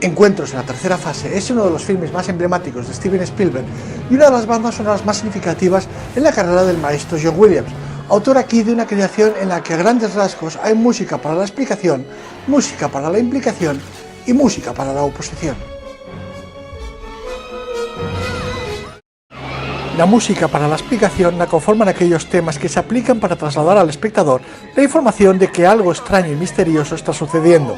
Encuentros en la tercera fase es uno de los filmes más emblemáticos de Steven Spielberg y una de las bandas sonoras más significativas en la carrera del maestro John Williams, autor aquí de una creación en la que a grandes rasgos hay música para la explicación, música para la implicación y música para la oposición. La música para la explicación la conforman aquellos temas que se aplican para trasladar al espectador la información de que algo extraño y misterioso está sucediendo.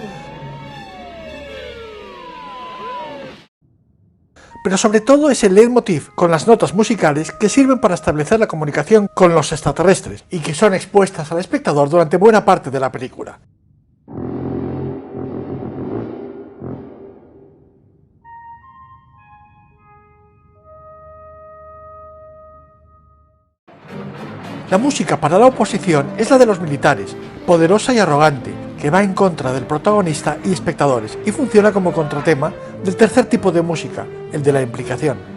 Pero sobre todo es el leitmotiv con las notas musicales que sirven para establecer la comunicación con los extraterrestres y que son expuestas al espectador durante buena parte de la película. La música para la oposición es la de los militares, poderosa y arrogante, que va en contra del protagonista y espectadores, y funciona como contratema del tercer tipo de música, el de la implicación.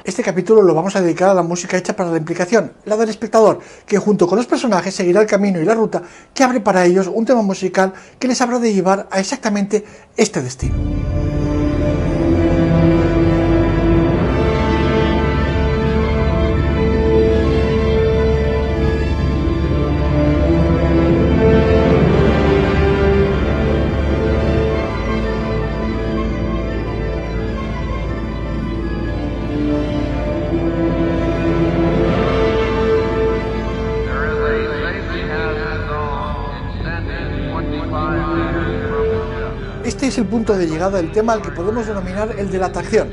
Este capítulo lo vamos a dedicar a la música hecha para la implicación, la del espectador, que junto con los personajes seguirá el camino y la ruta que abre para ellos un tema musical que les habrá de llevar a exactamente este destino. Este es el punto de llegada del tema al que podemos denominar el de la atracción,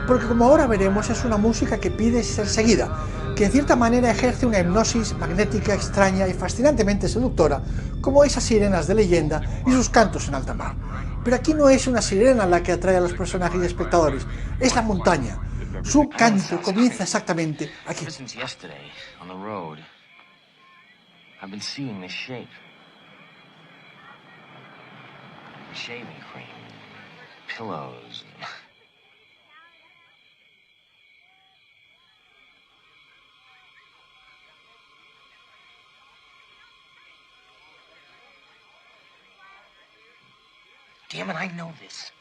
porque como ahora veremos es una música que pide ser seguida, que en cierta manera ejerce una hipnosis magnética, extraña y fascinantemente seductora, como esas sirenas de leyenda y sus cantos en alta mar. Pero aquí no es una sirena la que atrae a los personajes y espectadores, es la montaña. Su canto comienza exactamente aquí. Shaving cream, pillows. Damn it, I know this.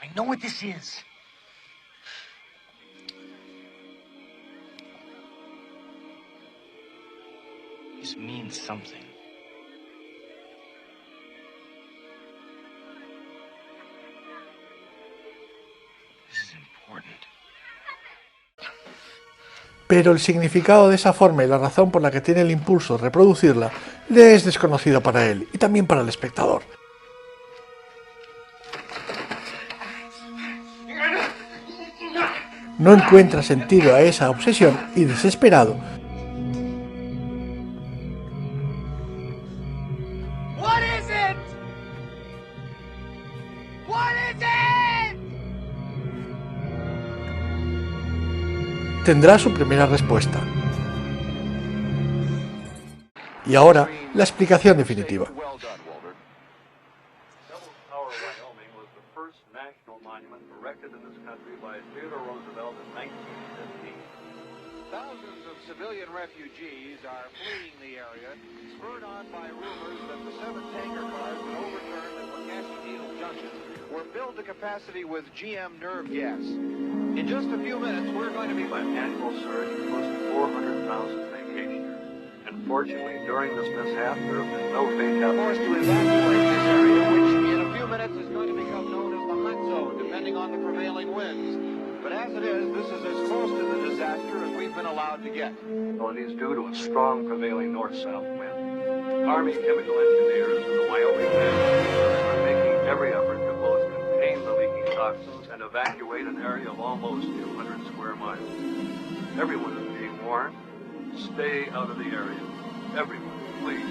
I know what this is. This means something. Pero el significado de esa forma y la razón por la que tiene el impulso de reproducirla le es desconocido para él y también para el espectador. No encuentra sentido a esa obsesión y desesperado tendrá su primera respuesta. Y ahora, la explicación definitiva. Civilian refugees are fleeing the area, spurred on by rumors that the 7 tanker cars that overturned at Wakashie Needle Junction were filled to capacity with GM nerve gas. In just a few minutes, we're going to be by an annual surge of close to 400,000 vacationers. Unfortunately, during this mishap, there have been no fatalities. Forced to evacuate this area, which in a few minutes is going to become known as the hot zone, depending on the prevailing winds. But as it is, this is as close to the disaster as we've been allowed to get. Well, it is due to a strong prevailing north-south wind. Army chemical engineers and the Wyoming National are making every effort to both contain the leaking toxins and evacuate an area of almost 200 square miles. Everyone is being warned, stay out of the area. Everyone, please,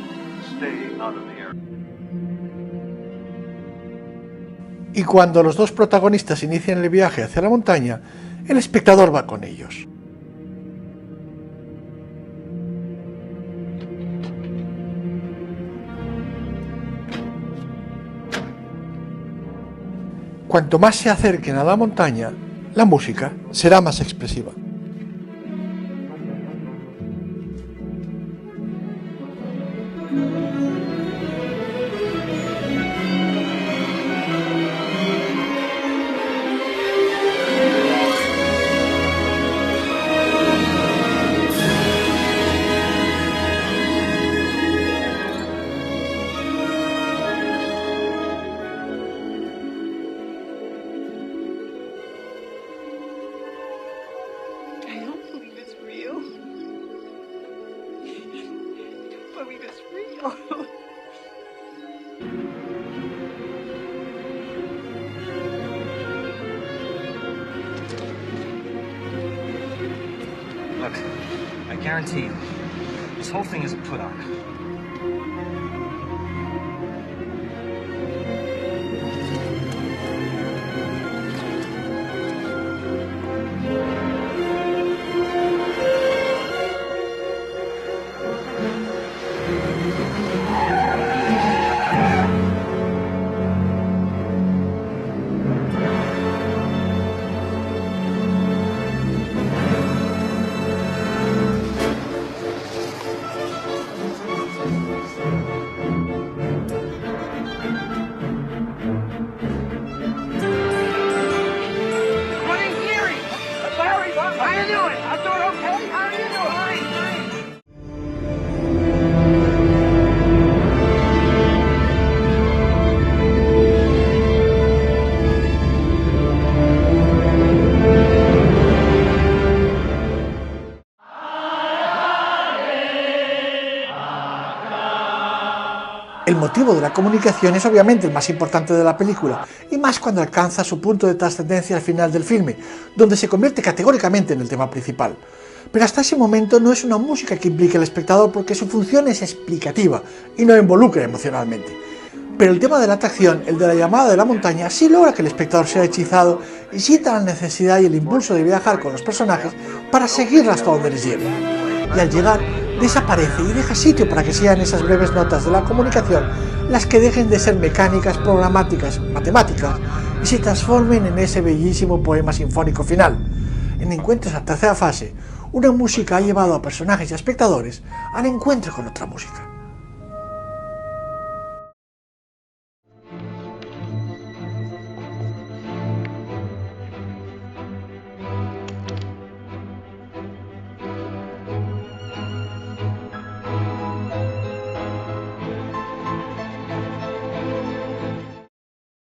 stay out of the area. Y cuando los dos protagonistas inician el viaje hacia la montaña, el espectador va con ellos. Cuanto más se acerquen a la montaña, la música será más expresiva. I don't believe it's real. I don't believe it's real. Look, I guarantee you, this whole thing is a put on. How you doing? I'm doing okay. How are you doing? Fine. El motivo de la comunicación es obviamente el más importante de la película, y más cuando alcanza su punto de trascendencia al final del filme, donde se convierte categóricamente en el tema principal. Pero hasta ese momento no es una música que implique al espectador porque su función es explicativa y no involucra emocionalmente. Pero el tema de la atracción, el de la llamada de la montaña, sí logra que el espectador sea hechizado y sienta la necesidad y el impulso de viajar con los personajes para seguirla hasta donde les lleve. Y al llegar, desaparece y deja sitio para que sean esas breves notas de la comunicación las que dejen de ser mecánicas, programáticas, matemáticas y se transformen en ese bellísimo poema sinfónico final. En Encuentros a tercera fase, una música ha llevado a personajes y a espectadores al encuentro con otra música.